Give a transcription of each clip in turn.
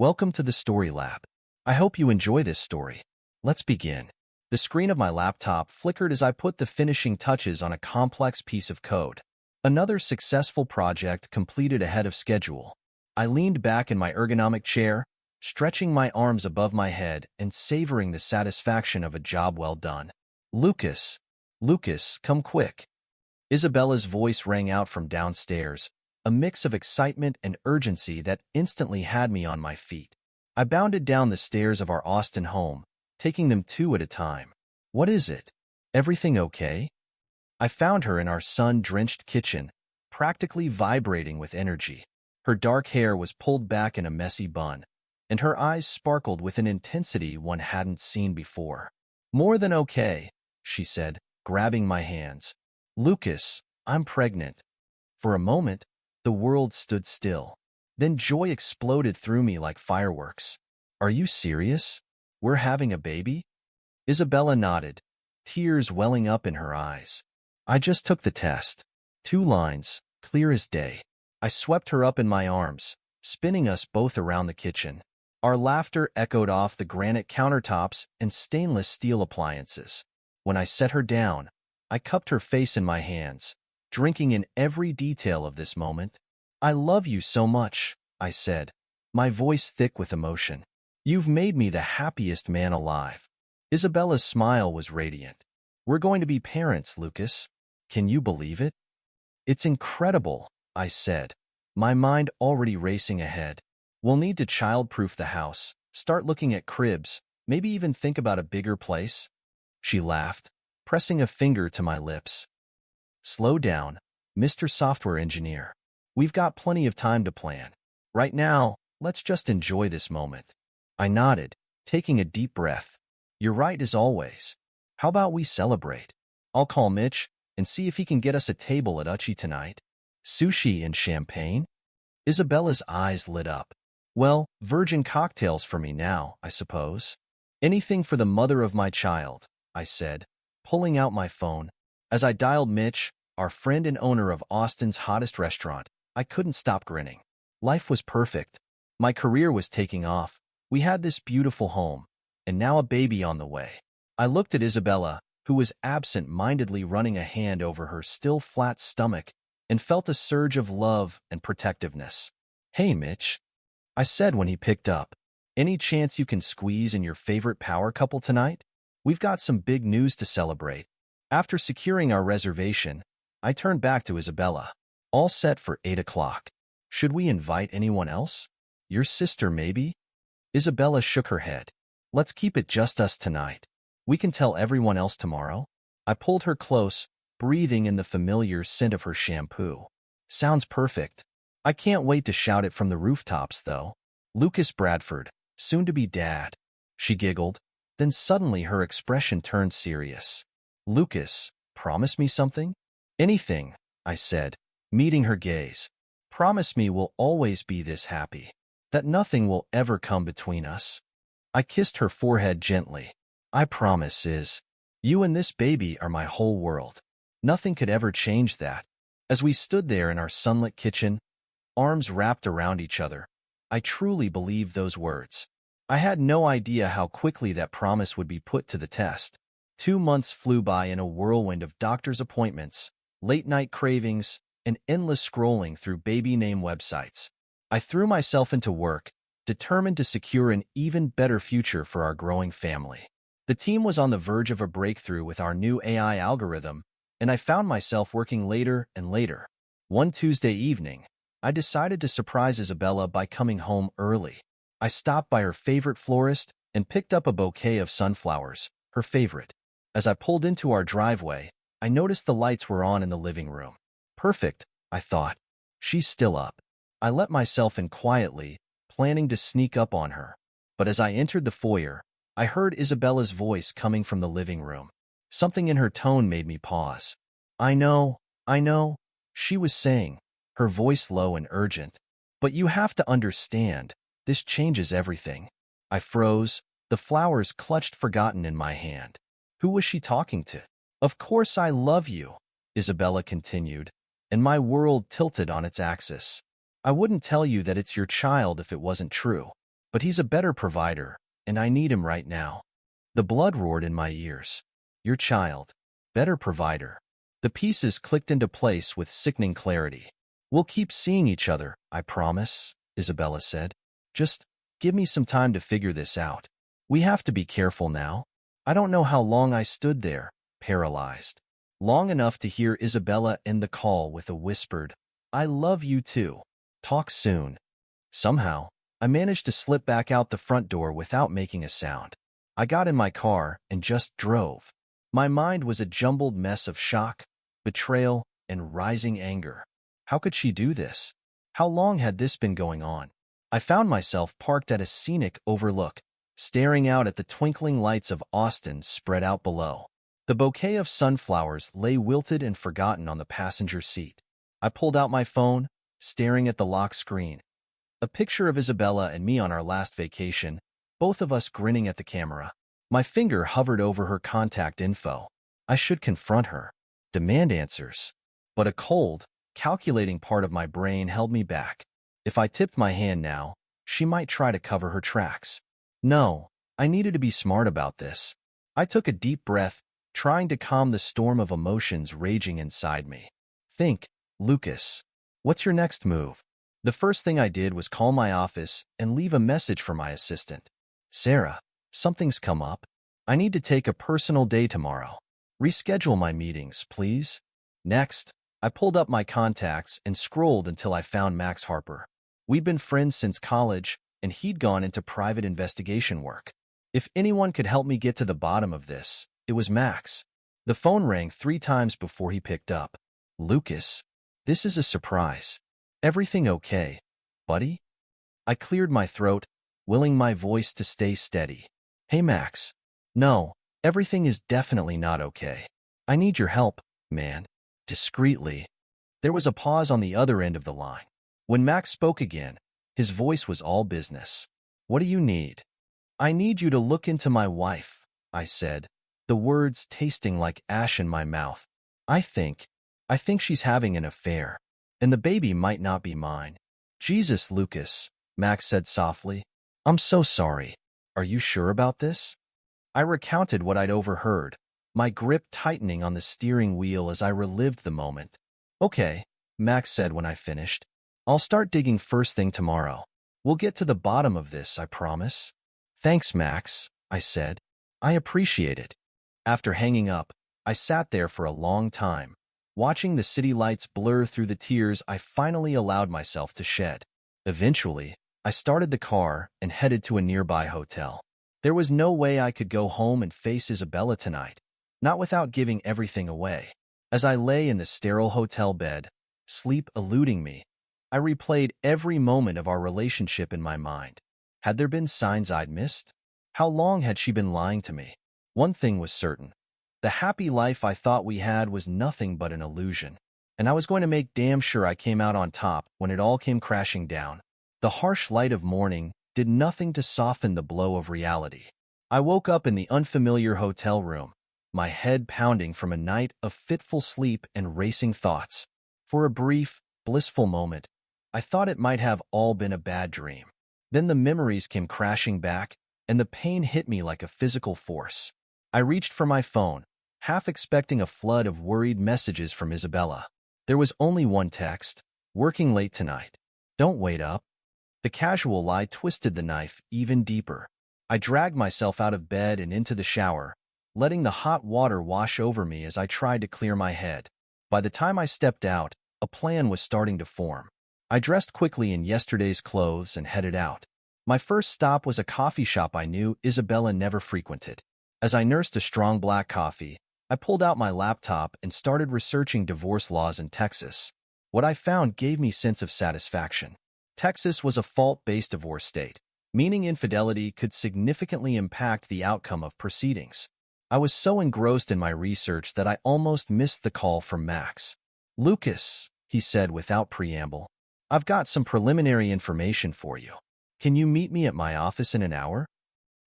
Welcome to the Story Lab. I hope you enjoy this story. Let's begin. The screen of my laptop flickered as I put the finishing touches on a complex piece of code. Another successful project completed ahead of schedule. I leaned back in my ergonomic chair, stretching my arms above my head and savoring the satisfaction of a job well done. Lucas, come quick. Isabella's voice rang out from downstairs, a mix of excitement and urgency that instantly had me on my feet. I bounded down the stairs of our Austin home, taking them two at a time. What is it? Everything okay? I found her in our sun-drenched kitchen, practically vibrating with energy. Her dark hair was pulled back in a messy bun, and her eyes sparkled with an intensity one hadn't seen before. More than okay, she said, grabbing my hands. Lucas, I'm pregnant. For a moment, the world stood still. Then joy exploded through me like fireworks. Are you serious? We're having a baby? Isabella nodded, tears welling up in her eyes. I just took the test. 2 lines, clear as day. I swept her up in my arms, spinning us both around the kitchen. Our laughter echoed off the granite countertops and stainless steel appliances. When I set her down, I cupped her face in my hands, drinking in every detail of this moment. I love you so much, I said, my voice thick with emotion. You've made me the happiest man alive. Isabella's smile was radiant. We're going to be parents, Lucas. Can you believe it? It's incredible, I said, my mind already racing ahead. We'll need to child-proof the house, start looking at cribs, maybe even think about a bigger place. She laughed, pressing a finger to my lips. Slow down, Mr. Software Engineer. We've got plenty of time to plan. Right now, let's just enjoy this moment. I nodded, taking a deep breath. You're right as always. How about we celebrate? I'll call Mitch and see if he can get us a table at Uchi tonight. Sushi and champagne? Isabella's eyes lit up. Well, virgin cocktails for me now, I suppose. Anything for the mother of my child, I said, pulling out my phone. As I dialed Mitch, our friend and owner of Austin's hottest restaurant, I couldn't stop grinning. Life was perfect. My career was taking off. We had this beautiful home, and now a baby on the way. I looked at Isabella, who was absent-mindedly running a hand over her still flat stomach, and felt a surge of love and protectiveness. Hey, Mitch, I said when he picked up. Any chance you can squeeze in your favorite power couple tonight? We've got some big news to celebrate. After securing our reservation, I turned back to Isabella. All set for 8 o'clock. Should we invite anyone else? Your sister, maybe? Isabella shook her head. Let's keep it just us tonight. We can tell everyone else tomorrow. I pulled her close, breathing in the familiar scent of her shampoo. Sounds perfect. I can't wait to shout it from the rooftops, though. Lucas Bradford, soon-to-be dad. She giggled, then suddenly her expression turned serious. Lucas, promise me something? Anything, I said, meeting her gaze. Promise me we'll always be this happy, that nothing will ever come between us. I kissed her forehead gently. I promise, you and this baby are my whole world. Nothing could ever change that. As we stood there in our sunlit kitchen, arms wrapped around each other, I truly believed those words. I had no idea how quickly that promise would be put to the test. 2 months flew by in a whirlwind of doctor's appointments, late-night cravings, and endless scrolling through baby name websites. I threw myself into work, determined to secure an even better future for our growing family. The team was on the verge of a breakthrough with our new AI algorithm, and I found myself working later and later. One Tuesday evening, I decided to surprise Isabella by coming home early. I stopped by her favorite florist and picked up a bouquet of sunflowers, her favorite. As I pulled into our driveway, I noticed the lights were on in the living room. Perfect, I thought. She's still up. I let myself in quietly, planning to sneak up on her. But as I entered the foyer, I heard Isabella's voice coming from the living room. Something in her tone made me pause. I know, she was saying, her voice low and urgent. But you have to understand, this changes everything. I froze, the flowers clutched forgotten in my hand. Who was she talking to? Of course I love you, Isabella continued, and my world tilted on its axis. I wouldn't tell you that it's your child if it wasn't true. But he's a better provider, and I need him right now. The blood roared in my ears. Your child. Better provider. The pieces clicked into place with sickening clarity. We'll keep seeing each other, I promise, Isabella said. Just give me some time to figure this out. We have to be careful now. I don't know how long I stood there, paralyzed. Long enough to hear Isabella end the call with a whispered, I love you too. Talk soon. Somehow, I managed to slip back out the front door without making a sound. I got in my car and just drove. My mind was a jumbled mess of shock, betrayal, and rising anger. How could she do this? How long had this been going on? I found myself parked at a scenic overlook, staring out at the twinkling lights of Austin spread out below. The bouquet of sunflowers lay wilted and forgotten on the passenger seat. I pulled out my phone, staring at the lock screen. A picture of Isabella and me on our last vacation, both of us grinning at the camera. My finger hovered over her contact info. I should confront her, demand answers. But a cold, calculating part of my brain held me back. If I tipped my hand now, she might try to cover her tracks. No, I needed to be smart about this. I took a deep breath, trying to calm the storm of emotions raging inside me. Think, Lucas. What's your next move? The first thing I did was call my office and leave a message for my assistant. Sarah, something's come up. I need to take a personal day tomorrow. Reschedule my meetings, please. Next, I pulled up my contacts and scrolled until I found Max Harper. We'd been friends since college, and he'd gone into private investigation work. If anyone could help me get to the bottom of this, it was Max. The phone rang 3 times before he picked up. Lucas, this is a surprise. Everything okay, buddy? I cleared my throat, willing my voice to stay steady. Hey, Max. No, everything is definitely not okay. I need your help, man. Discreetly. There was a pause on the other end of the line. When Max spoke again, his voice was all business. What do you need? I need you to look into my wife, I said, the words tasting like ash in my mouth. I think she's having an affair, and the baby might not be mine. Jesus, Lucas, Max said softly. I'm so sorry. Are you sure about this? I recounted what I'd overheard, my grip tightening on the steering wheel as I relived the moment. Okay, Max said when I finished. I'll start digging first thing tomorrow. We'll get to the bottom of this, I promise. Thanks, Max, I said. I appreciate it. After hanging up, I sat there for a long time, watching the city lights blur through the tears I finally allowed myself to shed. Eventually, I started the car and headed to a nearby hotel. There was no way I could go home and face Isabella tonight, not without giving everything away. As I lay in the sterile hotel bed, sleep eluding me, I replayed every moment of our relationship in my mind. Had there been signs I'd missed? How long had she been lying to me? One thing was certain. The happy life I thought we had was nothing but an illusion, and I was going to make damn sure I came out on top when it all came crashing down. The harsh light of morning did nothing to soften the blow of reality. I woke up in the unfamiliar hotel room, my head pounding from a night of fitful sleep and racing thoughts. For a brief, blissful moment, I thought it might have all been a bad dream. Then the memories came crashing back, and the pain hit me like a physical force. I reached for my phone, half expecting a flood of worried messages from Isabella. There was only one text: working late tonight. Don't wait up. The casual lie twisted the knife even deeper. I dragged myself out of bed and into the shower, letting the hot water wash over me as I tried to clear my head. By the time I stepped out, a plan was starting to form. I dressed quickly in yesterday's clothes and headed out. My first stop was a coffee shop I knew Isabella never frequented. As I nursed a strong black coffee, I pulled out my laptop and started researching divorce laws in Texas. What I found gave me a sense of satisfaction. Texas was a fault-based divorce state, meaning infidelity could significantly impact the outcome of proceedings. I was so engrossed in my research that I almost missed the call from Max. Lucas, he said without preamble, I've got some preliminary information for you. Can you meet me at my office in an hour?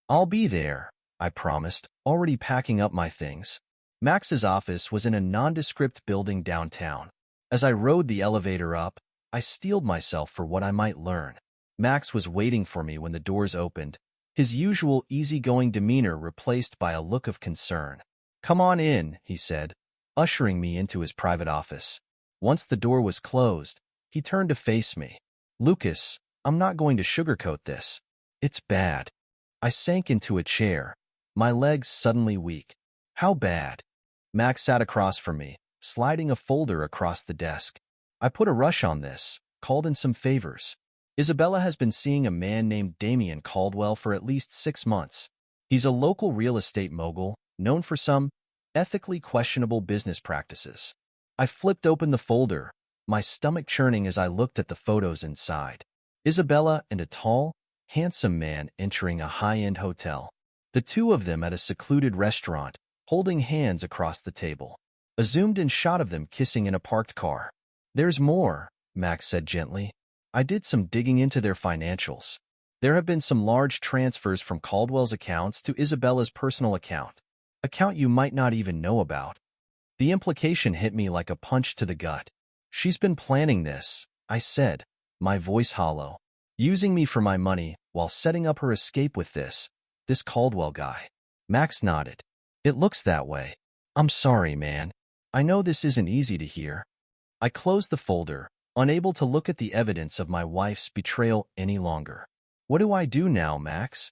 I'll be there, I promised, already packing up my things. Max's office was in a nondescript building downtown. As I rode the elevator up, I steeled myself for what I might learn. Max was waiting for me when the doors opened, his usual easygoing demeanor replaced by a look of concern. "Come on in," he said, ushering me into his private office. Once the door was closed, he turned to face me. "Lucas, I'm not going to sugarcoat this. It's bad." I sank into a chair, my legs suddenly weak. "How bad?" Max sat across from me, sliding a folder across the desk. "I put a rush on this, called in some favors. Isabella has been seeing a man named Damien Caldwell for at least 6 months. He's a local real estate mogul, known for some ethically questionable business practices." I flipped open the folder, my stomach churning as I looked at the photos inside. Isabella and a tall, handsome man entering a high-end hotel. The two of them at a secluded restaurant, holding hands across the table. A zoomed-in shot of them kissing in a parked car. "There's more," Max said gently. "I did some digging into their financials. There have been some large transfers from Caldwell's accounts to Isabella's personal account you might not even know about." The implication hit me like a punch to the gut. "She's been planning this," I said, my voice hollow. "Using me for my money while setting up her escape with this Caldwell guy." Max nodded. "It looks that way. I'm sorry, man. I know this isn't easy to hear." I closed the folder, unable to look at the evidence of my wife's betrayal any longer. "What do I do now, Max?"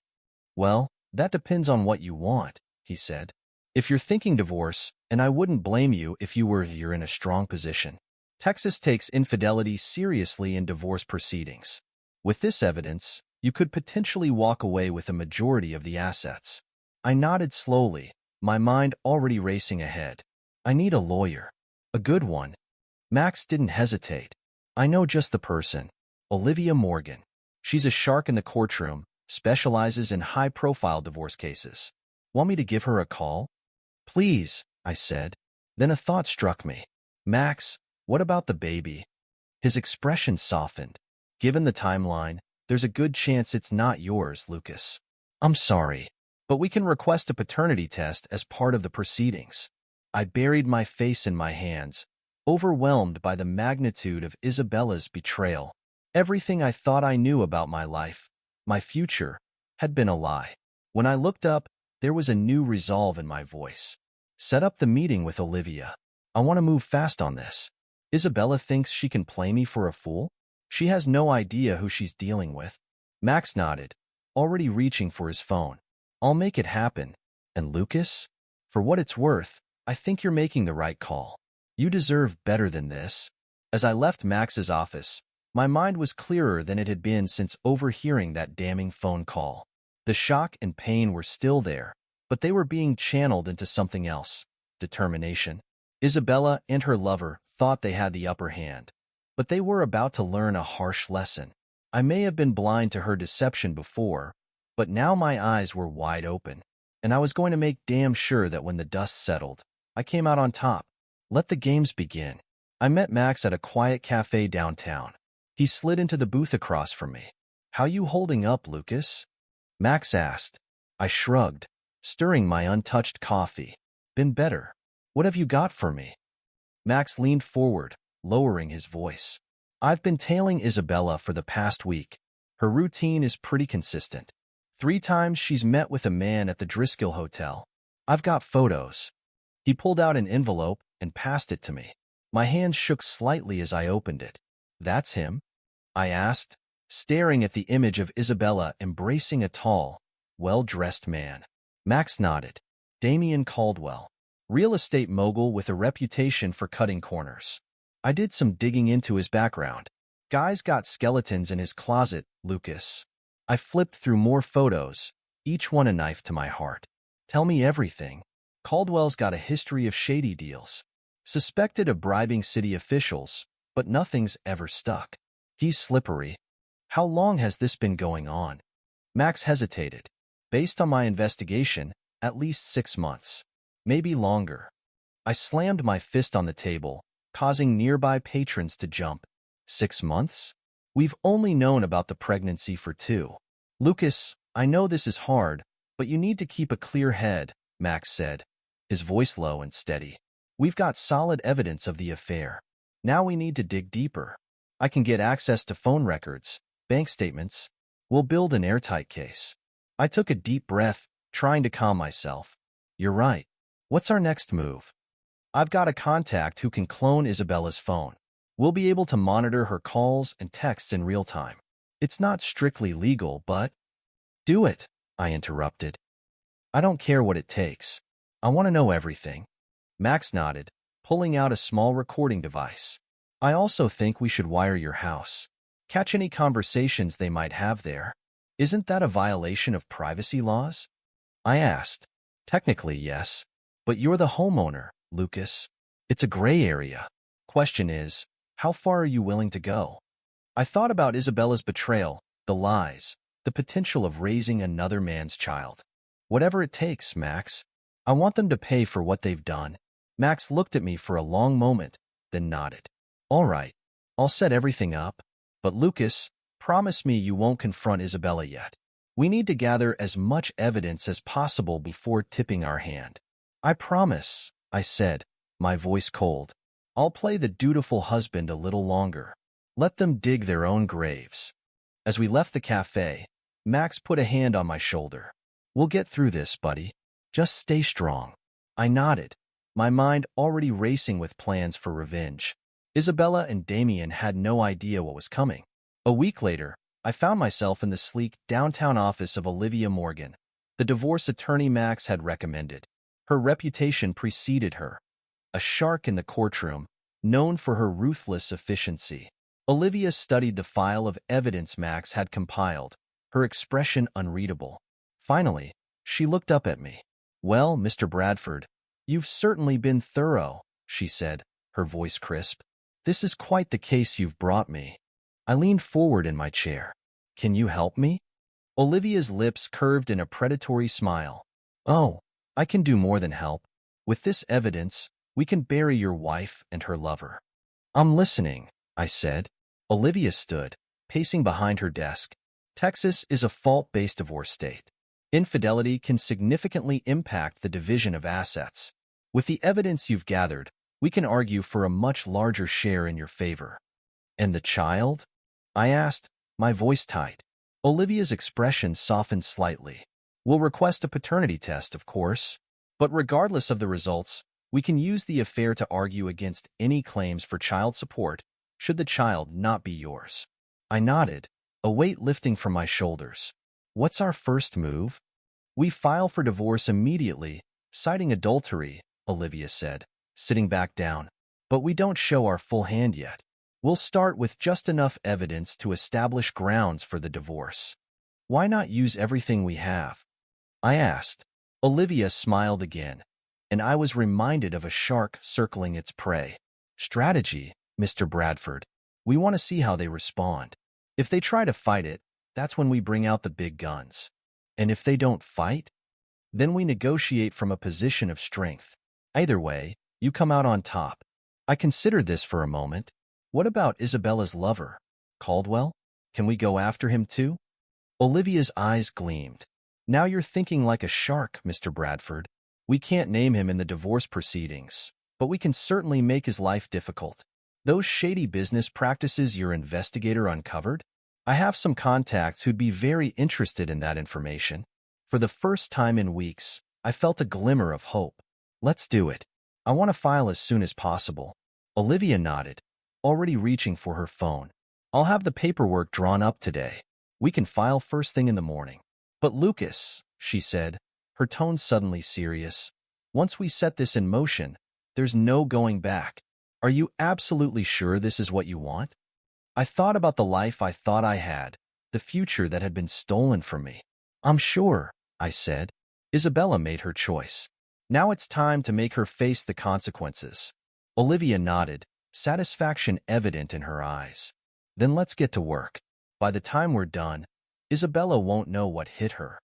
"Well, that depends on what you want," he said. "If you're thinking divorce, and I wouldn't blame you if you're in a strong position. Texas takes infidelity seriously in divorce proceedings. With this evidence, you could potentially walk away with a majority of the assets." I nodded slowly, my mind already racing ahead. "I need a lawyer. A good one." Max didn't hesitate. "I know just the person. Olivia Morgan. She's a shark in the courtroom, specializes in high-profile divorce cases. Want me to give her a call?" "Please," I said. Then a thought struck me. "Max, what about the baby?" His expression softened. "Given the timeline, there's a good chance it's not yours, Lucas. I'm sorry, but we can request a paternity test as part of the proceedings." I buried my face in my hands, overwhelmed by the magnitude of Isabella's betrayal. Everything I thought I knew about my life, my future, had been a lie. When I looked up, there was a new resolve in my voice. "Set up the meeting with Olivia. I want to move fast on this. Isabella thinks she can play me for a fool? She has no idea who she's dealing with." Max nodded, already reaching for his phone. "I'll make it happen. And Lucas? For what it's worth, I think you're making the right call. You deserve better than this." As I left Max's office, my mind was clearer than it had been since overhearing that damning phone call. The shock and pain were still there, but they were being channeled into something else: determination. Isabella and her lover thought they had the upper hand, but they were about to learn a harsh lesson. I may have been blind to her deception before, but now my eyes were wide open, and I was going to make damn sure that when the dust settled, I came out on top. Let the games begin. I met Max at a quiet cafe downtown. He slid into the booth across from me. "How you holding up, Lucas?" Max asked. I shrugged, stirring my untouched coffee. "Been better. What have you got for me?" Max leaned forward, lowering his voice. "I've been tailing Isabella for the past week. Her routine is pretty consistent. 3 times she's met with a man at the Driscoll Hotel. I've got photos." He pulled out an envelope and passed it to me. My hands shook slightly as I opened it. "That's him?" I asked, staring at the image of Isabella embracing a tall, well-dressed man. Max nodded. "Damien Caldwell. Real estate mogul with a reputation for cutting corners. I did some digging into his background. Guy's got skeletons in his closet, Lucas." I flipped through more photos, each one a knife to my heart. "Tell me everything." "Caldwell's got a history of shady deals. Suspected of bribing city officials, but nothing's ever stuck. He's slippery." "How long has this been going on?" Max hesitated. "Based on my investigation, at least 6 months. Maybe longer." I slammed my fist on the table, causing nearby patrons to jump. 6 months? We've only known about the pregnancy for 2. "Lucas, I know this is hard, but you need to keep a clear head," Max said, his voice low and steady. "We've got solid evidence of the affair. Now we need to dig deeper. I can get access to phone records, Bank statements. We'll build an airtight case. I took a deep breath, trying to calm myself. You're right. What's our next move? I've got a contact who can clone Isabella's phone. We'll be able to monitor her calls and texts in real time. It's not strictly legal, but... Do it, I interrupted. I don't care what it takes. I want to know everything. Max nodded, pulling out a small recording device. I also think we should wire your house. Catch any conversations they might have there. Isn't that a violation of privacy laws? I asked. Technically, yes. But you're the homeowner, Lucas. It's a gray area. Question is, how far are you willing to go? I thought about Isabella's betrayal, the lies, the potential of raising another man's child. Whatever it takes, Max. I want them to pay for what they've done. Max looked at me for a long moment, then nodded. All right, I'll set everything up. But Lucas, promise me you won't confront Isabella yet. We need to gather as much evidence as possible before tipping our hand. I promise, I said, my voice cold. I'll play the dutiful husband a little longer. Let them dig their own graves. As we left the cafe, Max put a hand on my shoulder. We'll get through this, buddy. Just stay strong. I nodded, my mind already racing with plans for revenge. Isabella and Damien had no idea what was coming. A week later, I found myself in the sleek downtown office of Olivia Morgan, the divorce attorney Max had recommended. Her reputation preceded her. A shark in the courtroom, known for her ruthless efficiency. Olivia studied the file of evidence Max had compiled, her expression unreadable. Finally, she looked up at me. Well, Mr. Bradford, you've certainly been thorough, she said, her voice crisp. This is quite the case you've brought me. I leaned forward in my chair. Can you help me? Olivia's lips curved in a predatory smile. Oh, I can do more than help. With this evidence, we can bury your wife and her lover. I'm listening, I said. Olivia stood, pacing behind her desk. Texas is a fault-based divorce state. Infidelity can significantly impact the division of assets. With the evidence you've gathered, we can argue for a much larger share in your favor. And the child? I asked, my voice tight. Olivia's expression softened slightly. We'll request a paternity test, of course. But regardless of the results, we can use the affair to argue against any claims for child support should the child not be yours. I nodded, a weight lifting from my shoulders. What's our first move? We file for divorce immediately, citing adultery, Olivia said, sitting back down. But we don't show our full hand yet. We'll start with just enough evidence to establish grounds for the divorce. Why not use everything we have? I asked. Olivia smiled again, and I was reminded of a shark circling its prey. Strategy, Mr. Bradford. We want to see how they respond. If they try to fight it, that's when we bring out the big guns. And if they don't fight, then we negotiate from a position of strength. Either way, you come out on top. I considered this for a moment. What about Isabella's lover, Caldwell? Can we go after him too? Olivia's eyes gleamed. Now you're thinking like a shark, Mr. Bradford. We can't name him in the divorce proceedings, but we can certainly make his life difficult. Those shady business practices your investigator uncovered? I have some contacts who'd be very interested in that information. For the first time in weeks, I felt a glimmer of hope. Let's do it. I want to file as soon as possible. Olivia nodded, already reaching for her phone. I'll have the paperwork drawn up today. We can file first thing in the morning. But Lucas, she said, her tone suddenly serious, once we set this in motion, there's no going back. Are you absolutely sure this is what you want? I thought about the life I thought I had, the future that had been stolen from me. I'm sure, I said. Isabella made her choice. Now it's time to make her face the consequences. Olivia nodded, satisfaction evident in her eyes. Then let's get to work. By the time we're done, Isabella won't know what hit her.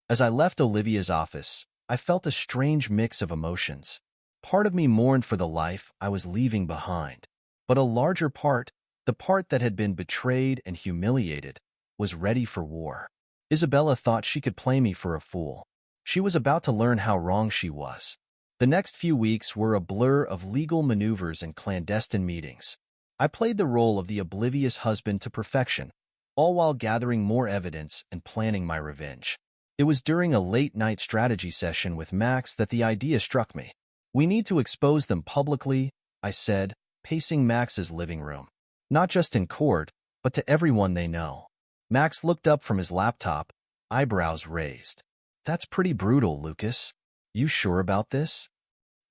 As I left Olivia's office, I felt a strange mix of emotions. Part of me mourned for the life I was leaving behind, but a larger part, the part that had been betrayed and humiliated, was ready for war. Isabella thought she could play me for a fool. She was about to learn how wrong she was. The next few weeks were a blur of legal maneuvers and clandestine meetings. I played the role of the oblivious husband to perfection, all while gathering more evidence and planning my revenge. It was during a late-night strategy session with Max that the idea struck me. We need to expose them publicly, I said, pacing Max's living room. Not just in court, but to everyone they know. Max looked up from his laptop, eyebrows raised. That's pretty brutal, Lucas. You sure about this?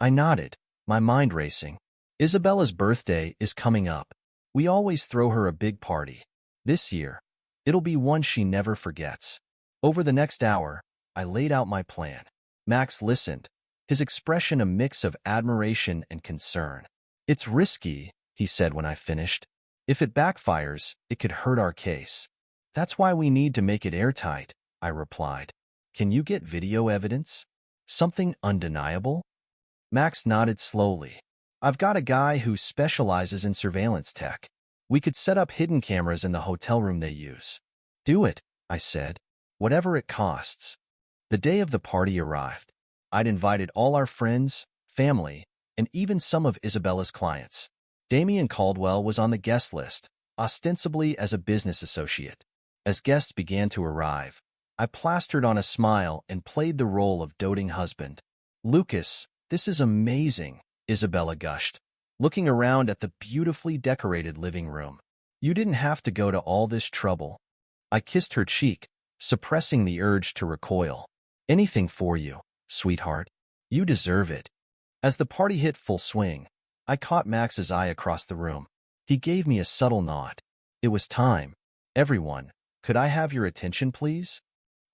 I nodded, my mind racing. Isabella's birthday is coming up. We always throw her a big party. This year, it'll be one she never forgets. Over the next hour, I laid out my plan. Max listened, his expression a mix of admiration and concern. It's risky, he said when I finished. If it backfires, it could hurt our case. That's why we need to make it airtight, I replied. Can you get video evidence? Something undeniable? Max nodded slowly. I've got a guy who specializes in surveillance tech. We could set up hidden cameras in the hotel room they use. Do it, I said. Whatever it costs. The day of the party arrived. I'd invited all our friends, family, and even some of Isabella's clients. Damien Caldwell was on the guest list, ostensibly as a business associate. As guests began to arrive, I plastered on a smile and played the role of doting husband. Lucas, this is amazing, Isabella gushed, looking around at the beautifully decorated living room. You didn't have to go to all this trouble. I kissed her cheek, suppressing the urge to recoil. Anything for you, sweetheart. You deserve it. As the party hit full swing, I caught Max's eye across the room. He gave me a subtle nod. It was time. Everyone, could I have your attention, please?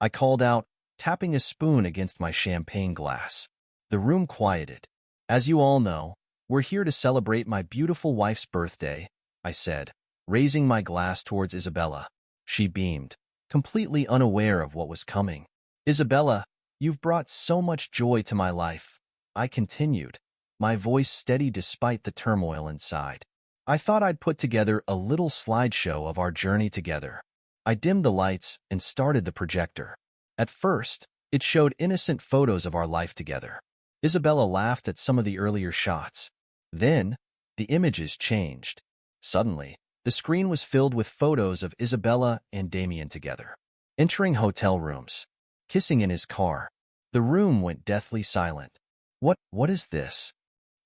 I called out, tapping a spoon against my champagne glass. The room quieted. As you all know, we're here to celebrate my beautiful wife's birthday, I said, raising my glass towards Isabella. She beamed, completely unaware of what was coming. Isabella, you've brought so much joy to my life, I continued, my voice steady despite the turmoil inside. I thought I'd put together a little slideshow of our journey together. I dimmed the lights and started the projector. At first, it showed innocent photos of our life together. Isabella laughed at some of the earlier shots. Then, the images changed. Suddenly, the screen was filled with photos of Isabella and Damien together, entering hotel rooms, kissing in his car. The room went deathly silent. What is this?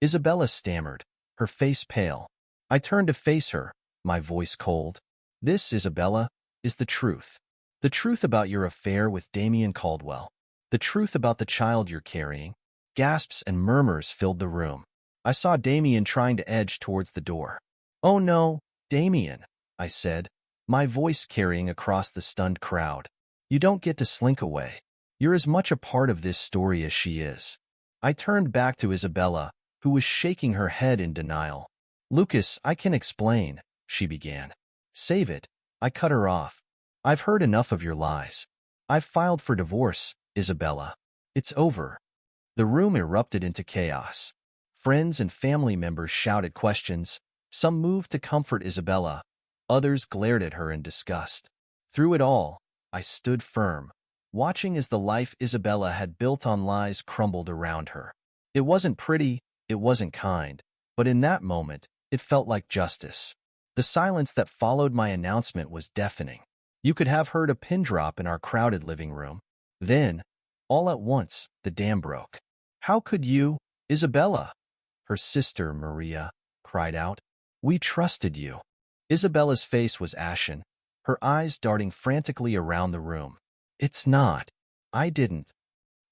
Isabella stammered, her face pale. I turned to face her, my voice cold. This, Isabella, is the truth. The truth about your affair with Damien Caldwell. The truth about the child you're carrying. Gasps and murmurs filled the room. I saw Damien trying to edge towards the door. Oh no, Damien, I said, my voice carrying across the stunned crowd. You don't get to slink away. You're as much a part of this story as she is. I turned back to Isabella, who was shaking her head in denial. Lucas, I can explain, she began. Save it, I cut her off. I've heard enough of your lies. I've filed for divorce, Isabella. It's over. The room erupted into chaos. Friends and family members shouted questions. Some moved to comfort Isabella. Others glared at her in disgust. Through it all, I stood firm, watching as the life Isabella had built on lies crumbled around her. It wasn't pretty, it wasn't kind, but in that moment, it felt like justice. The silence that followed my announcement was deafening. You could have heard a pin drop in our crowded living room. Then, all at once, the dam broke. How could you, Isabella? Her sister, Maria, cried out. We trusted you. Isabella's face was ashen, her eyes darting frantically around the room. It's not. I didn't.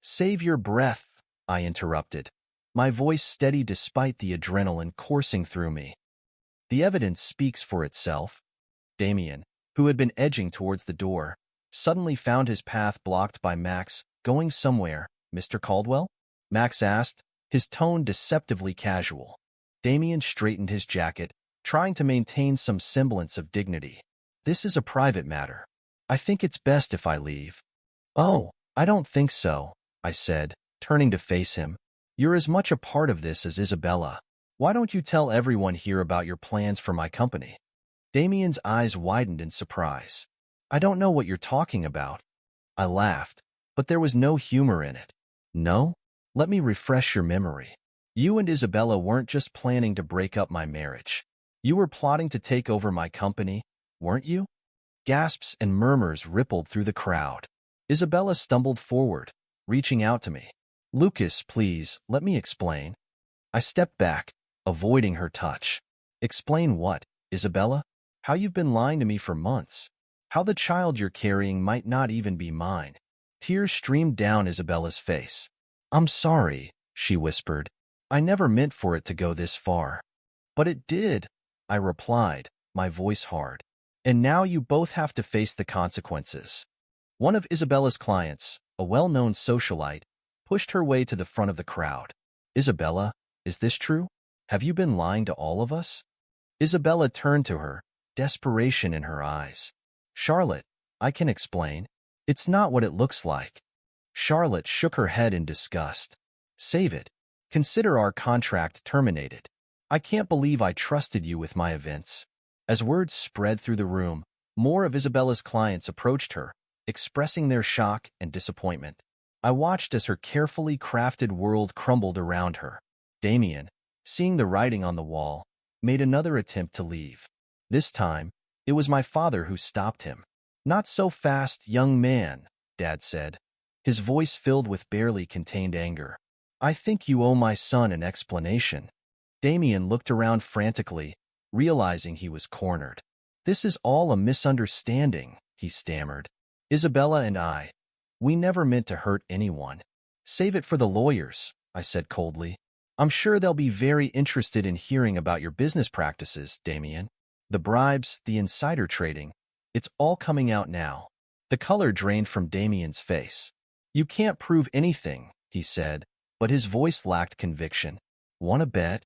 Save your breath, I interrupted, my voice steady despite the adrenaline coursing through me. The evidence speaks for itself. Damien, who had been edging towards the door, suddenly found his path blocked by Max. Going somewhere, Mr. Caldwell? Max asked, his tone deceptively casual. Damien straightened his jacket, trying to maintain some semblance of dignity. This is a private matter. I think it's best if I leave. Oh, I don't think so, I said, turning to face him. You're as much a part of this as Isabella. Why don't you tell everyone here about your plans for my company? Damien's eyes widened in surprise. I don't know what you're talking about. I laughed, but there was no humor in it. No? Let me refresh your memory. You and Isabella weren't just planning to break up my marriage. You were plotting to take over my company, weren't you? Gasps and murmurs rippled through the crowd. Isabella stumbled forward, reaching out to me. "Lucas, please, let me explain." I stepped back, avoiding her touch. "Explain what, Isabella? How you've been lying to me for months. How the child you're carrying might not even be mine." Tears streamed down Isabella's face. "I'm sorry," she whispered. "I never meant for it to go this far." "But it did," I replied, my voice hard. "And now you both have to face the consequences." One of Isabella's clients, a well-known socialite, pushed her way to the front of the crowd. "Isabella, is this true? Have you been lying to all of us?" Isabella turned to her, desperation in her eyes. "Charlotte, I can explain. It's not what it looks like." Charlotte shook her head in disgust. "Save it. Consider our contract terminated. I can't believe I trusted you with my events." As words spread through the room, more of Isabella's clients approached her, expressing their shock and disappointment. I watched as her carefully crafted world crumbled around her. Damien, seeing the writing on the wall, made another attempt to leave. This time, it was my father who stopped him. "Not so fast, young man," Dad said, his voice filled with barely contained anger. "I think you owe my son an explanation." Damien looked around frantically, realizing he was cornered. "This is all a misunderstanding," he stammered. "Isabella and we never meant to hurt anyone." "Save it for the lawyers," I said coldly. "I'm sure they'll be very interested in hearing about your business practices, Damien. The bribes, the insider trading, it's all coming out now." The color drained from Damien's face. "You can't prove anything," he said, but his voice lacked conviction. "Want to bet?"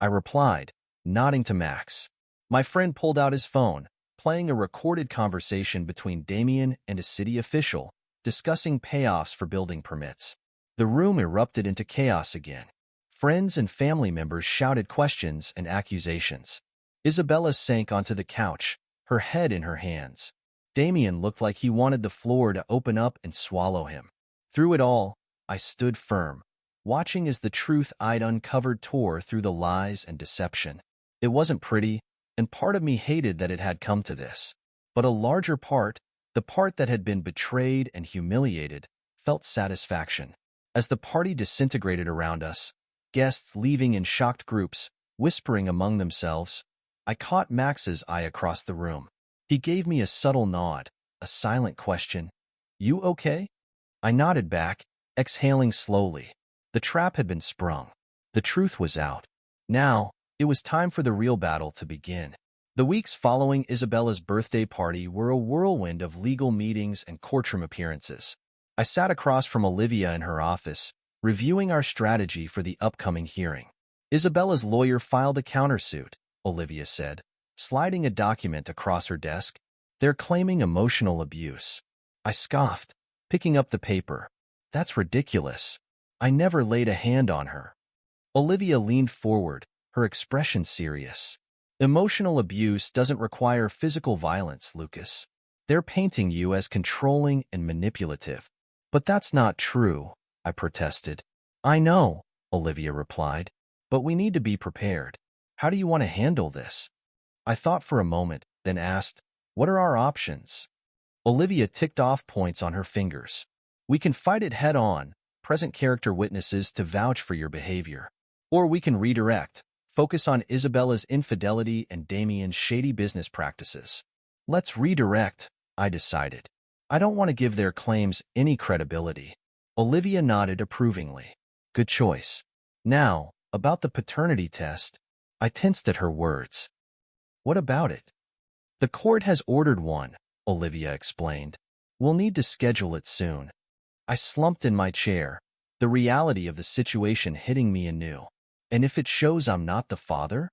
I replied, nodding to Max. My friend pulled out his phone, playing a recorded conversation between Damien and a city official, discussing payoffs for building permits. The room erupted into chaos again. Friends and family members shouted questions and accusations. Isabella sank onto the couch, her head in her hands. Damien looked like he wanted the floor to open up and swallow him. Through it all, I stood firm, watching as the truth I'd uncovered tore through the lies and deception. It wasn't pretty, and part of me hated that it had come to this. But a larger part, the part that had been betrayed and humiliated, felt satisfaction. As the party disintegrated around us, guests leaving in shocked groups, whispering among themselves, I caught Max's eye across the room. He gave me a subtle nod, a silent question. "You okay?" I nodded back, exhaling slowly. The trap had been sprung. The truth was out. Now, it was time for the real battle to begin. The weeks following Isabella's birthday party were a whirlwind of legal meetings and courtroom appearances. I sat across from Olivia in her office, reviewing our strategy for the upcoming hearing. "Isabella's lawyer filed a countersuit," Olivia said, sliding a document across her desk. "They're claiming emotional abuse." I scoffed, picking up the paper. "That's ridiculous. I never laid a hand on her." Olivia leaned forward, her expression serious. "Emotional abuse doesn't require physical violence, Lucas. They're painting you as controlling and manipulative." "But that's not true," I protested. "I know," Olivia replied, "but we need to be prepared. How do you want to handle this?" I thought for a moment, then asked, "What are our options?" Olivia ticked off points on her fingers. "We can fight it head on, present character witnesses to vouch for your behavior. Or we can redirect, focus on Isabella's infidelity and Damien's shady business practices." "Let's redirect," I decided. "I don't want to give their claims any credibility." Olivia nodded approvingly. "Good choice." "Now, about the paternity test." I tensed at her words. "What about it?" "The court has ordered one," Olivia explained. "We'll need to schedule it soon." I slumped in my chair, the reality of the situation hitting me anew. "And if it shows I'm not the father?"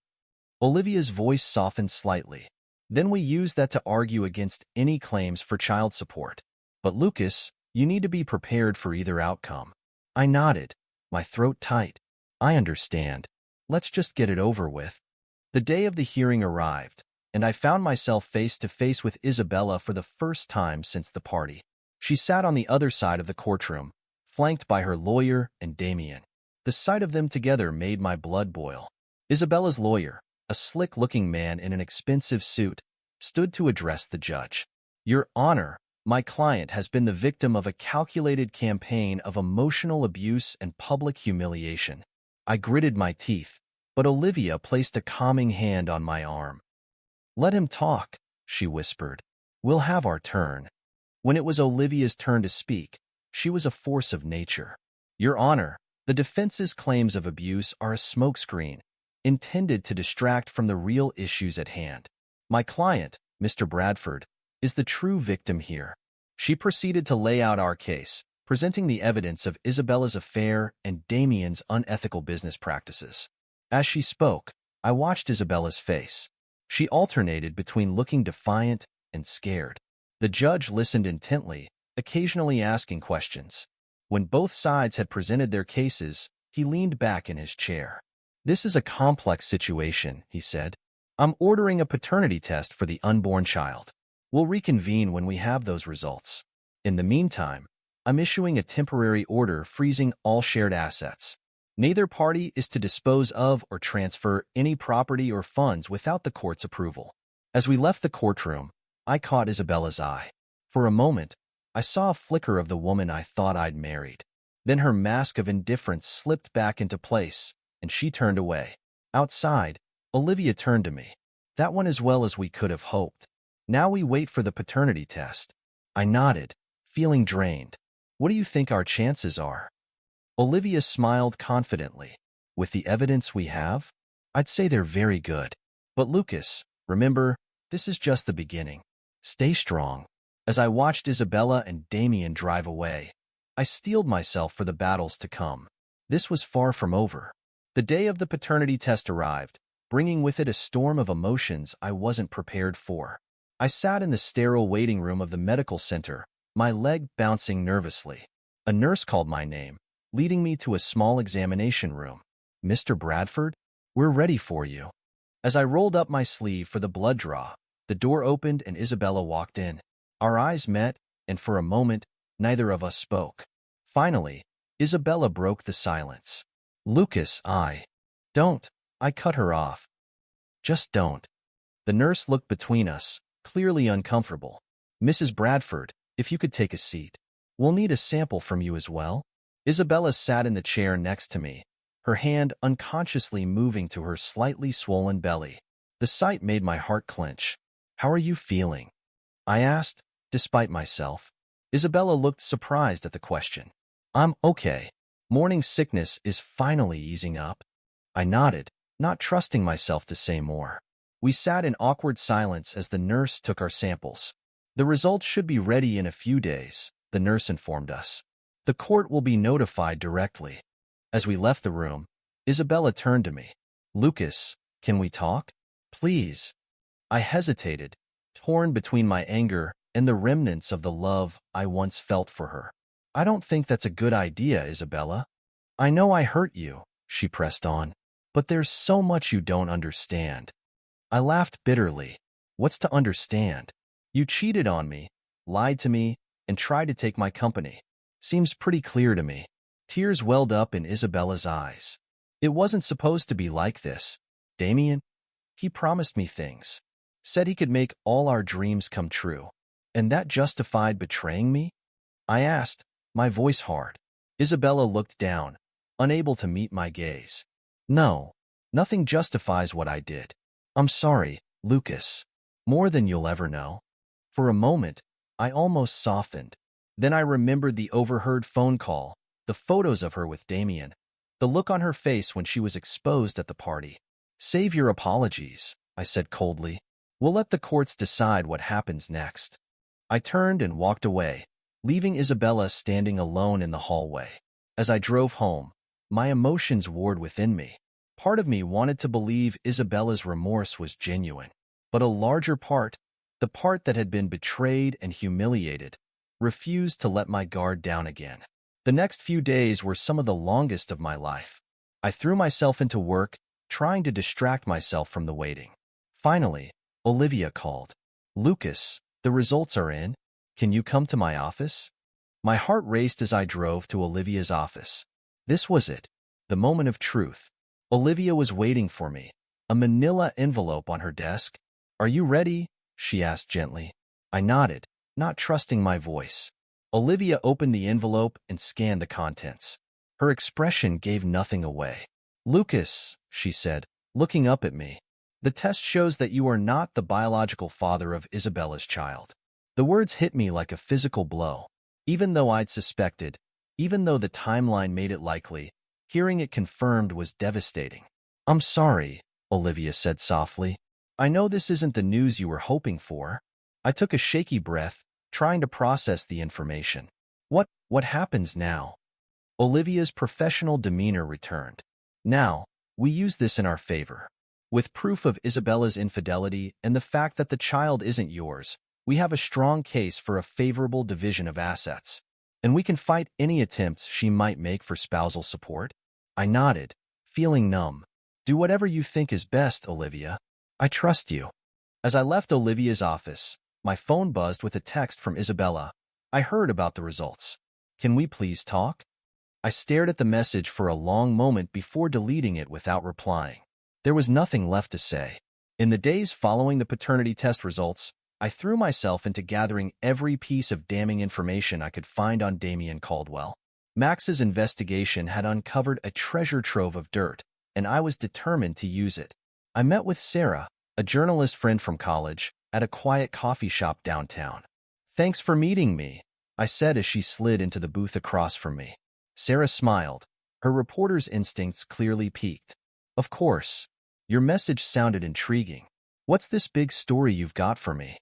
Olivia's voice softened slightly. "Then we use that to argue against any claims for child support. But Lucas, you need to be prepared for either outcome." I nodded, my throat tight. "I understand. Let's just get it over with." The day of the hearing arrived, and I found myself face to face with Isabella for the first time since the party. She sat on the other side of the courtroom, flanked by her lawyer and Damien. The sight of them together made my blood boil. Isabella's lawyer, a slick-looking man in an expensive suit, stood to address the judge. Your Honor, my client has been the victim of a calculated campaign of emotional abuse and public humiliation. I gritted my teeth, but Olivia placed a calming hand on my arm. Let him talk, she whispered. We'll have our turn. When it was Olivia's turn to speak, she was a force of nature. Your Honor, the defense's claims of abuse are a smokescreen, intended to distract from the real issues at hand. My client, Mr. Bradford, is the true victim here. She proceeded to lay out our case, presenting the evidence of Isabella's affair and Damien's unethical business practices. As she spoke, I watched Isabella's face. She alternated between looking defiant and scared. The judge listened intently, occasionally asking questions. When both sides had presented their cases, he leaned back in his chair. This is a complex situation, he said. I'm ordering a paternity test for the unborn child. We'll reconvene when we have those results. In the meantime, I'm issuing a temporary order freezing all shared assets. Neither party is to dispose of or transfer any property or funds without the court's approval. As we left the courtroom, I caught Isabella's eye. For a moment, I saw a flicker of the woman I thought I'd married. Then her mask of indifference slipped back into place, and she turned away. Outside, Olivia turned to me. That went as well as we could have hoped. Now we wait for the paternity test. I nodded, feeling drained. What do you think our chances are? Olivia smiled confidently. With the evidence we have, I'd say they're very good. But Lucas, remember, this is just the beginning. Stay strong. As I watched Isabella and Damien drive away, I steeled myself for the battles to come. This was far from over. The day of the paternity test arrived, bringing with it a storm of emotions I wasn't prepared for. I sat in the sterile waiting room of the medical center, my leg bouncing nervously. A nurse called my name, leading me to a small examination room. Mr. Bradford, we're ready for you. As I rolled up my sleeve for the blood draw, the door opened and Isabella walked in. Our eyes met, and for a moment, neither of us spoke. Finally, Isabella broke the silence. Lucas, don't. I cut her off. Just don't. The nurse looked between us, clearly uncomfortable. Mrs. Bradford, if you could take a seat. We'll need a sample from you as well. Isabella sat in the chair next to me, her hand unconsciously moving to her slightly swollen belly. The sight made my heart clench. How are you feeling? I asked, despite myself. Isabella looked surprised at the question. I'm okay. Morning sickness is finally easing up. I nodded, not trusting myself to say more. We sat in awkward silence as the nurse took our samples. The results should be ready in a few days, the nurse informed us. The court will be notified directly. As we left the room, Isabella turned to me. Lucas, can we talk? Please. I hesitated, torn between my anger and the remnants of the love I once felt for her. I don't think that's a good idea, Isabella. I know I hurt you, she pressed on, but there's so much you don't understand. I laughed bitterly. What's to understand? You cheated on me, lied to me, and tried to take my company. Seems pretty clear to me. Tears welled up in Isabella's eyes. It wasn't supposed to be like this. Damien, he promised me things. Said he could make all our dreams come true. And that justified betraying me? I asked, my voice hard. Isabella looked down, unable to meet my gaze. No, nothing justifies what I did. I'm sorry, Lucas. More than you'll ever know. For a moment, I almost softened. Then I remembered the overheard phone call, the photos of her with Damien, the look on her face when she was exposed at the party. Save your apologies, I said coldly. We'll let the courts decide what happens next. I turned and walked away, leaving Isabella standing alone in the hallway. As I drove home, my emotions warred within me. Part of me wanted to believe Isabella's remorse was genuine, but a larger part, the part that had been betrayed and humiliated, refused to let my guard down again. The next few days were some of the longest of my life. I threw myself into work, trying to distract myself from the waiting. Finally, Olivia called. Lucas, the results are in. Can you come to my office? My heart raced as I drove to Olivia's office. This was it, the moment of truth. Olivia was waiting for me, a manila envelope on her desk. Are you ready? She asked gently. I nodded, not trusting my voice. Olivia opened the envelope and scanned the contents. Her expression gave nothing away. "Lucas," she said, looking up at me, "the test shows that you are not the biological father of Isabella's child." The words hit me like a physical blow. Even though I'd suspected, even though the timeline made it likely, hearing it confirmed was devastating. "I'm sorry," Olivia said softly. "I know this isn't the news you were hoping for." I took a shaky breath, trying to process the information. What happens now?" Olivia's professional demeanor returned. "Now, we use this in our favor. With proof of Isabella's infidelity and the fact that the child isn't yours, we have a strong case for a favorable division of assets. And we can fight any attempts she might make for spousal support." I nodded, feeling numb. "Do whatever you think is best, Olivia. I trust you." As I left Olivia's office, my phone buzzed with a text from Isabella. "I heard about the results. Can we please talk?" I stared at the message for a long moment before deleting it without replying. There was nothing left to say. In the days following the paternity test results, I threw myself into gathering every piece of damning information I could find on Damien Caldwell. Max's investigation had uncovered a treasure trove of dirt, and I was determined to use it. I met with Sarah, a journalist friend from college, at a quiet coffee shop downtown. "Thanks for meeting me," I said as she slid into the booth across from me. Sarah smiled, her reporter's instincts clearly piqued. "Of course. Your message sounded intriguing. What's this big story you've got for me?"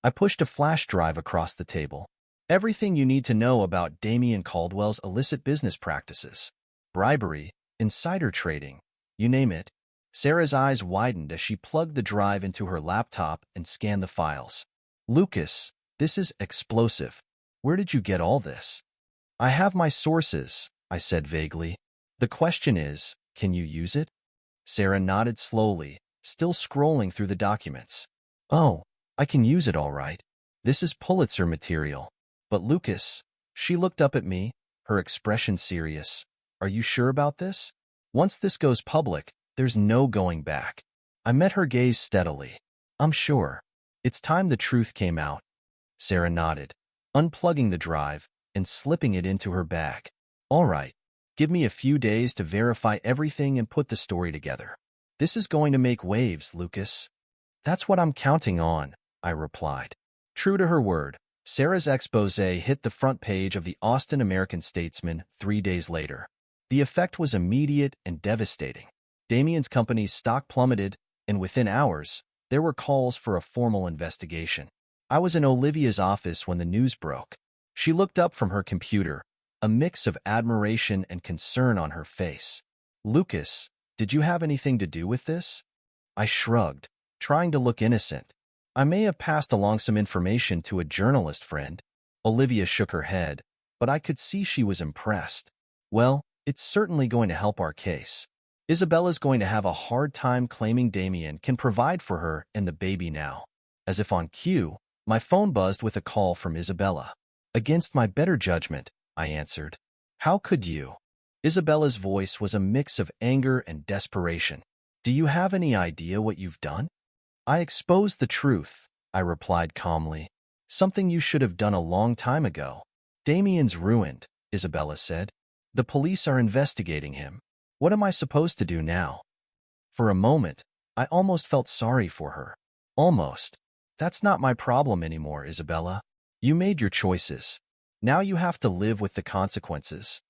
I pushed a flash drive across the table. "Everything you need to know about Damien Caldwell's illicit business practices. Bribery, insider trading, you name it." Sarah's eyes widened as she plugged the drive into her laptop and scanned the files. "Lucas, this is explosive. Where did you get all this?" "I have my sources," I said vaguely. "The question is, can you use it?" Sarah nodded slowly, still scrolling through the documents. "Oh, I can use it all right. This is Pulitzer material." "But Lucas," she looked up at me, her expression serious. "Are you sure about this? Once this goes public, there's no going back." I met her gaze steadily. "I'm sure. It's time the truth came out." Sarah nodded, unplugging the drive and slipping it into her bag. "All right. Give me a few days to verify everything and put the story together. This is going to make waves, Lucas." "That's what I'm counting on," I replied. True to her word, Sarah's expose hit the front page of the Austin American-Statesman 3 days later. The effect was immediate and devastating. Damien's company's stock plummeted, and within hours, there were calls for a formal investigation. I was in Olivia's office when the news broke. She looked up from her computer, a mix of admiration and concern on her face. "Lucas, did you have anything to do with this?" I shrugged, trying to look innocent. "I may have passed along some information to a journalist friend." Olivia shook her head, but I could see she was impressed. "Well, it's certainly going to help our case. Isabella's going to have a hard time claiming Damien can provide for her and the baby now." As if on cue, my phone buzzed with a call from Isabella. "Against my better judgment," I answered. "How could you?" Isabella's voice was a mix of anger and desperation. "Do you have any idea what you've done?" "I exposed the truth," I replied calmly. "Something you should have done a long time ago." "Damien's ruined," Isabella said. "The police are investigating him. What am I supposed to do now?" For a moment, I almost felt sorry for her. Almost. "That's not my problem anymore, Isabella. You made your choices. Now you have to live with the consequences."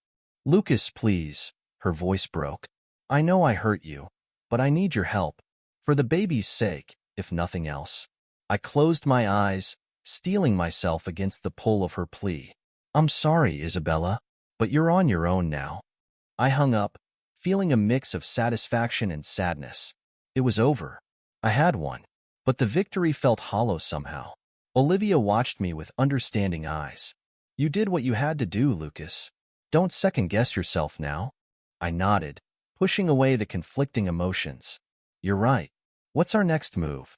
"Lucas, please," her voice broke. "I know I hurt you, but I need your help. For the baby's sake, if nothing else." I closed my eyes, steeling myself against the pull of her plea. "I'm sorry, Isabella, but you're on your own now." I hung up, feeling a mix of satisfaction and sadness. It was over. I had won. But the victory felt hollow somehow. Olivia watched me with understanding eyes. "You did what you had to do, Lucas. Don't second-guess yourself now." I nodded, pushing away the conflicting emotions. "You're right. What's our next move?"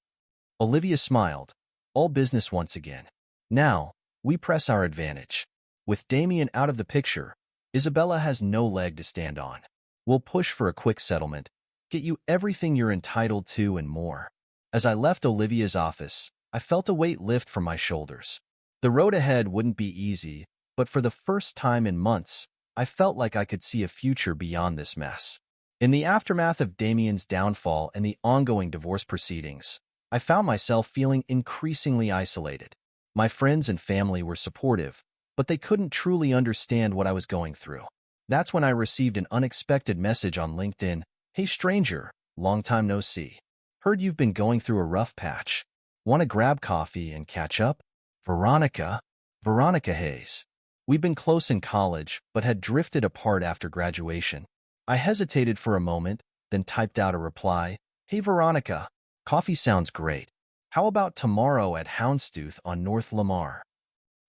Olivia smiled, all business once again. "Now, we press our advantage. With Damien out of the picture, Isabella has no leg to stand on. We'll push for a quick settlement, get you everything you're entitled to and more." As I left Olivia's office, I felt a weight lift from my shoulders. The road ahead wouldn't be easy, but for the first time in months, I felt like I could see a future beyond this mess. In the aftermath of Damien's downfall and the ongoing divorce proceedings, I found myself feeling increasingly isolated. My friends and family were supportive, but they couldn't truly understand what I was going through. That's when I received an unexpected message on LinkedIn. "Hey stranger, long time no see. Heard you've been going through a rough patch. Want to grab coffee and catch up? Veronica." Veronica Hayes. We'd been close in college, but had drifted apart after graduation. I hesitated for a moment, then typed out a reply. "Hey Veronica, coffee sounds great. How about tomorrow at Houndstooth on North Lamar?"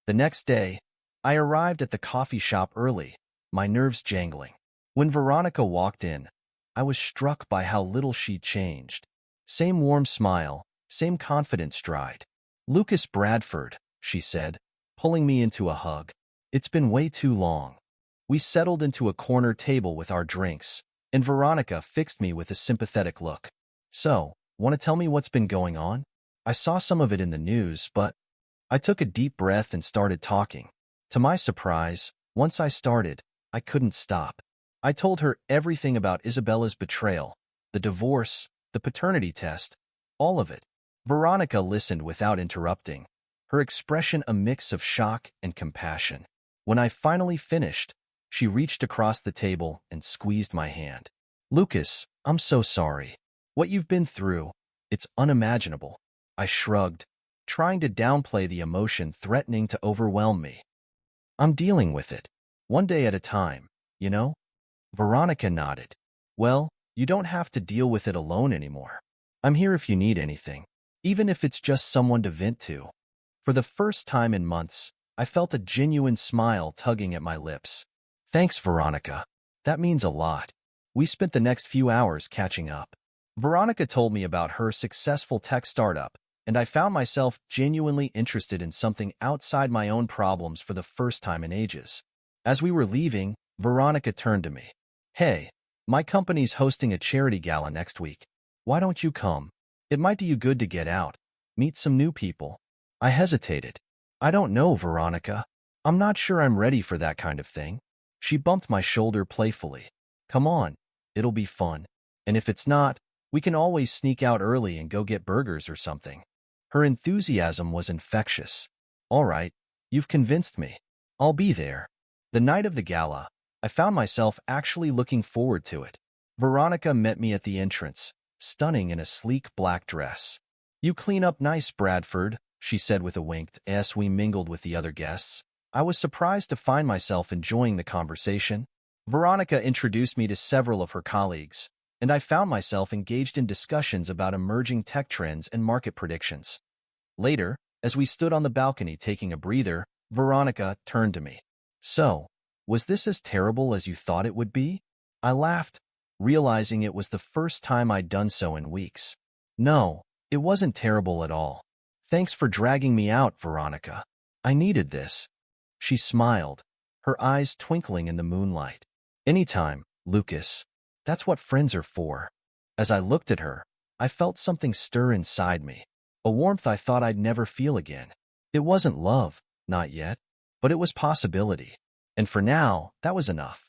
The next day, I arrived at the coffee shop early, my nerves jangling. When Veronica walked in, I was struck by how little she'd changed. Same warm smile, same confident stride. "Lucas Bradford," she said, pulling me into a hug. "It's been way too long." We settled into a corner table with our drinks, and Veronica fixed me with a sympathetic look. "So, want to tell me what's been going on? I saw some of it in the news, but..." I took a deep breath and started talking. To my surprise, once I started, I couldn't stop. I told her everything about Isabella's betrayal, the divorce, the paternity test, all of it. Veronica listened without interrupting, her expression a mix of shock and compassion. When I finally finished, she reached across the table and squeezed my hand. "Lucas, I'm so sorry. What you've been through, it's unimaginable." I shrugged, trying to downplay the emotion threatening to overwhelm me. "I'm dealing with it, one day at a time, you know?" Veronica nodded. "Well, you don't have to deal with it alone anymore. I'm here if you need anything, even if it's just someone to vent to." For the first time in months, I felt a genuine smile tugging at my lips. "Thanks, Veronica. That means a lot." We spent the next few hours catching up. Veronica told me about her successful tech startup, and I found myself genuinely interested in something outside my own problems for the first time in ages. As we were leaving, Veronica turned to me. "Hey, my company's hosting a charity gala next week. Why don't you come? It might do you good to get out, meet some new people." I hesitated. "I don't know, Veronica. I'm not sure I'm ready for that kind of thing." She bumped my shoulder playfully. "Come on, it'll be fun. And if it's not, we can always sneak out early and go get burgers or something." Her enthusiasm was infectious. "All right, you've convinced me. I'll be there." The night of the gala, I found myself actually looking forward to it. Veronica met me at the entrance, stunning in a sleek black dress. "You clean up nice, Bradford," she said with a wink as we mingled with the other guests. I was surprised to find myself enjoying the conversation. Veronica introduced me to several of her colleagues, and I found myself engaged in discussions about emerging tech trends and market predictions. Later, as we stood on the balcony taking a breather, Veronica turned to me. "So, was this as terrible as you thought it would be?" I laughed, realizing it was the first time I'd done so in weeks. "No, it wasn't terrible at all. Thanks for dragging me out, Veronica. I needed this." She smiled, her eyes twinkling in the moonlight. "Anytime, Lucas. That's what friends are for." As I looked at her, I felt something stir inside me, a warmth I thought I'd never feel again. It wasn't love, not yet, but it was possibility. And for now, that was enough.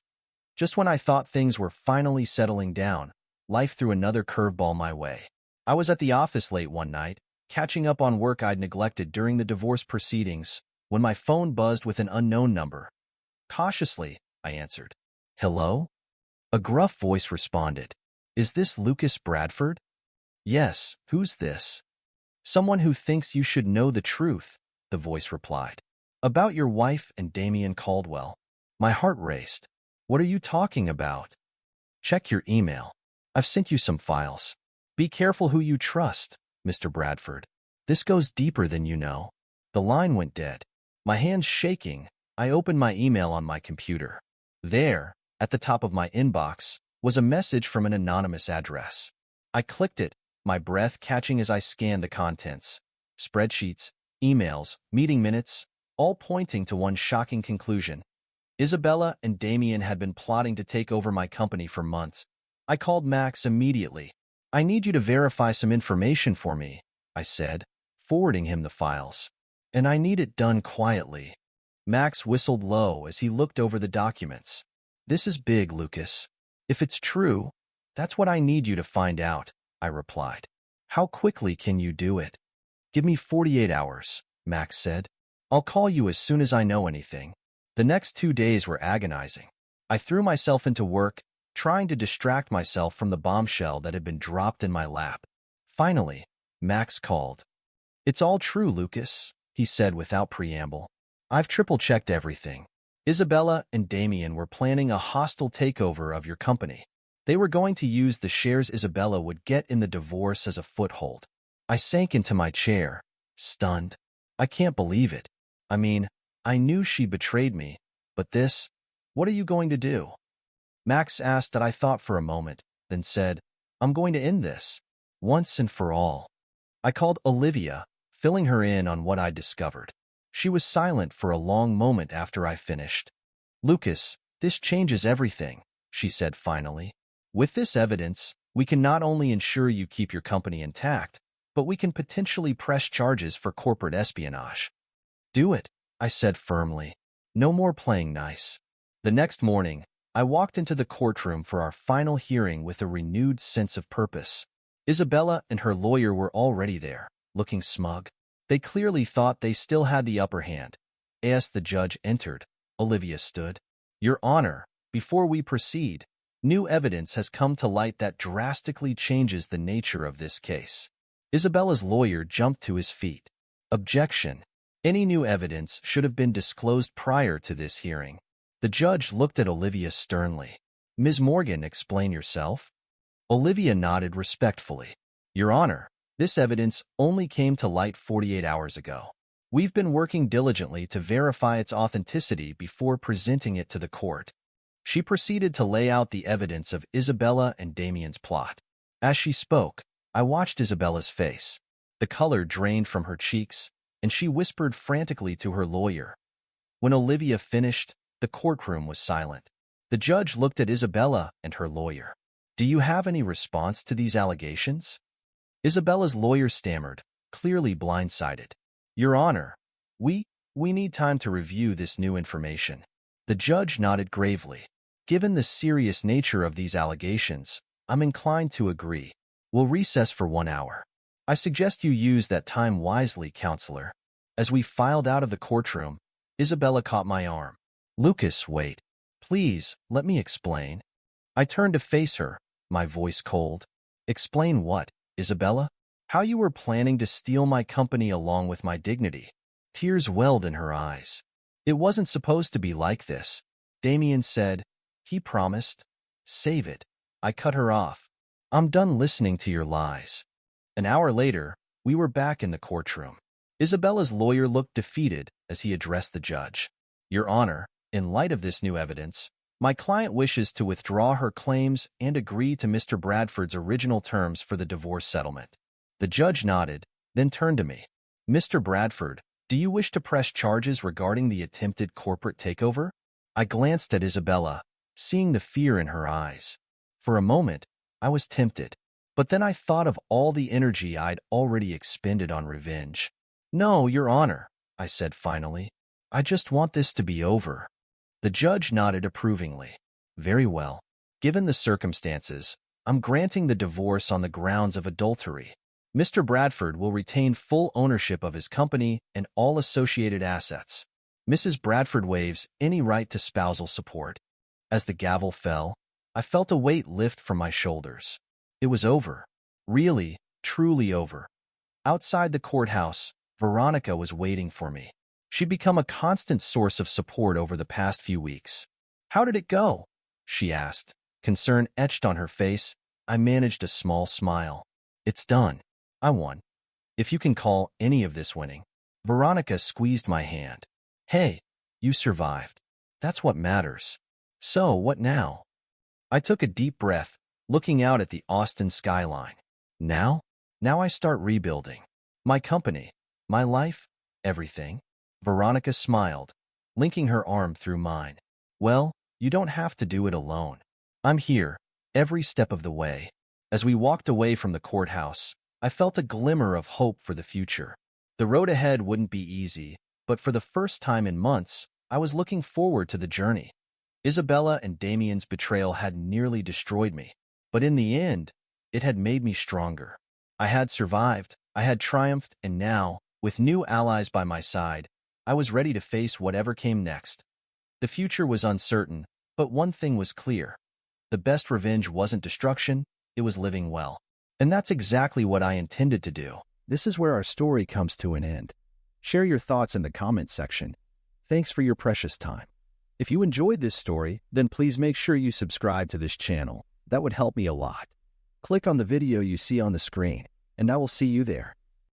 Just when I thought things were finally settling down, life threw another curveball my way. I was at the office late one night, catching up on work I'd neglected during the divorce proceedings, when my phone buzzed with an unknown number. Cautiously, I answered. "Hello?" A gruff voice responded. "Is this Lucas Bradford?" "Yes, who's this?" "Someone who thinks you should know the truth," the voice replied. "About your wife and Damien Caldwell." My heart raced. "What are you talking about?" "Check your email. I've sent you some files. Be careful who you trust, Mr. Bradford. This goes deeper than you know." The line went dead. My hands shaking, I opened my email on my computer. There, at the top of my inbox, was a message from an anonymous address. I clicked it, my breath catching as I scanned the contents. Spreadsheets, emails, meeting minutes, all pointing to one shocking conclusion. Isabella and Damien had been plotting to take over my company for months. I called Max immediately. "I need you to verify some information for me," I said, forwarding him the files. And I need it done quietly. Max whistled low as he looked over the documents. This is big, Lucas. If it's true, that's what I need you to find out, I replied. How quickly can you do it? Give me 48 hours, Max said. I'll call you as soon as I know anything. The next 2 days were agonizing. I threw myself into work, trying to distract myself from the bombshell that had been dropped in my lap. Finally, Max called. It's all true, Lucas, he said without preamble. I've triple-checked everything. Isabella and Damien were planning a hostile takeover of your company. They were going to use the shares Isabella would get in the divorce as a foothold. I sank into my chair, stunned. I can't believe it. I mean, I knew she betrayed me, but this, what are you going to do? Max asked that I thought for a moment, then said, I'm going to end this, once and for all. I called Olivia, filling her in on what I'd discovered. She was silent for a long moment after I finished. Lucas, this changes everything, she said finally. With this evidence, we can not only ensure you keep your company intact, but we can potentially press charges for corporate espionage. Do it, I said firmly. No more playing nice. The next morning, I walked into the courtroom for our final hearing with a renewed sense of purpose. Isabella and her lawyer were already there, looking smug. They clearly thought they still had the upper hand. As the judge entered, Olivia stood. Your Honor, before we proceed, new evidence has come to light that drastically changes the nature of this case. Isabella's lawyer jumped to his feet. Objection. Any new evidence should have been disclosed prior to this hearing. The judge looked at Olivia sternly. Ms. Morgan, explain yourself. Olivia nodded respectfully. Your Honor, this evidence only came to light 48 hours ago. We've been working diligently to verify its authenticity before presenting it to the court. She proceeded to lay out the evidence of Isabella and Damien's plot. As she spoke, I watched Isabella's face. The color drained from her cheeks, and she whispered frantically to her lawyer. When Olivia finished, the courtroom was silent. The judge looked at Isabella and her lawyer. Do you have any response to these allegations? Isabella's lawyer stammered, clearly blindsided. Your Honor, we need time to review this new information. The judge nodded gravely. Given the serious nature of these allegations, I'm inclined to agree. We'll recess for 1 hour. I suggest you use that time wisely, counselor. As we filed out of the courtroom, Isabella caught my arm. Lucas, wait. Please, let me explain. I turned to face her, my voice cold. Explain what, Isabella? How you were planning to steal my company along with my dignity. Tears welled in her eyes. It wasn't supposed to be like this. Damien said. He promised. Save it. I cut her off. I'm done listening to your lies. An hour later, we were back in the courtroom. Isabella's lawyer looked defeated as he addressed the judge. Your Honor, in light of this new evidence, my client wishes to withdraw her claims and agree to Mr. Bradford's original terms for the divorce settlement. The judge nodded, then turned to me. Mr. Bradford, do you wish to press charges regarding the attempted corporate takeover? I glanced at Isabella, seeing the fear in her eyes. For a moment, I was tempted, but then I thought of all the energy I'd already expended on revenge. No, Your Honor, I said finally. I just want this to be over. The judge nodded approvingly. Very well. Given the circumstances, I'm granting the divorce on the grounds of adultery. Mr. Bradford will retain full ownership of his company and all associated assets. Mrs. Bradford waives any right to spousal support. As the gavel fell, I felt a weight lift from my shoulders. It was over. Really, truly over. Outside the courthouse, Veronica was waiting for me. She'd become a constant source of support over the past few weeks. How did it go? She asked. Concern etched on her face. I managed a small smile. It's done. I won. If you can call any of this winning. Veronica squeezed my hand. Hey, you survived. That's what matters. So, what now? I took a deep breath, looking out at the Austin skyline. Now? Now I start rebuilding. My company, my life, everything. Veronica smiled, linking her arm through mine. Well, you don't have to do it alone. I'm here, every step of the way. As we walked away from the courthouse, I felt a glimmer of hope for the future. The road ahead wouldn't be easy, but for the first time in months, I was looking forward to the journey. Isabella and Damien's betrayal had nearly destroyed me, but in the end, it had made me stronger. I had survived, I had triumphed, and now, with new allies by my side, I was ready to face whatever came next. The future was uncertain, but one thing was clear. The best revenge wasn't destruction, it was living well. And that's exactly what I intended to do. This is where our story comes to an end. Share your thoughts in the comments section. Thanks for your precious time. If you enjoyed this story, then please make sure you subscribe to this channel. That would help me a lot. Click on the video you see on the screen, and I will see you there.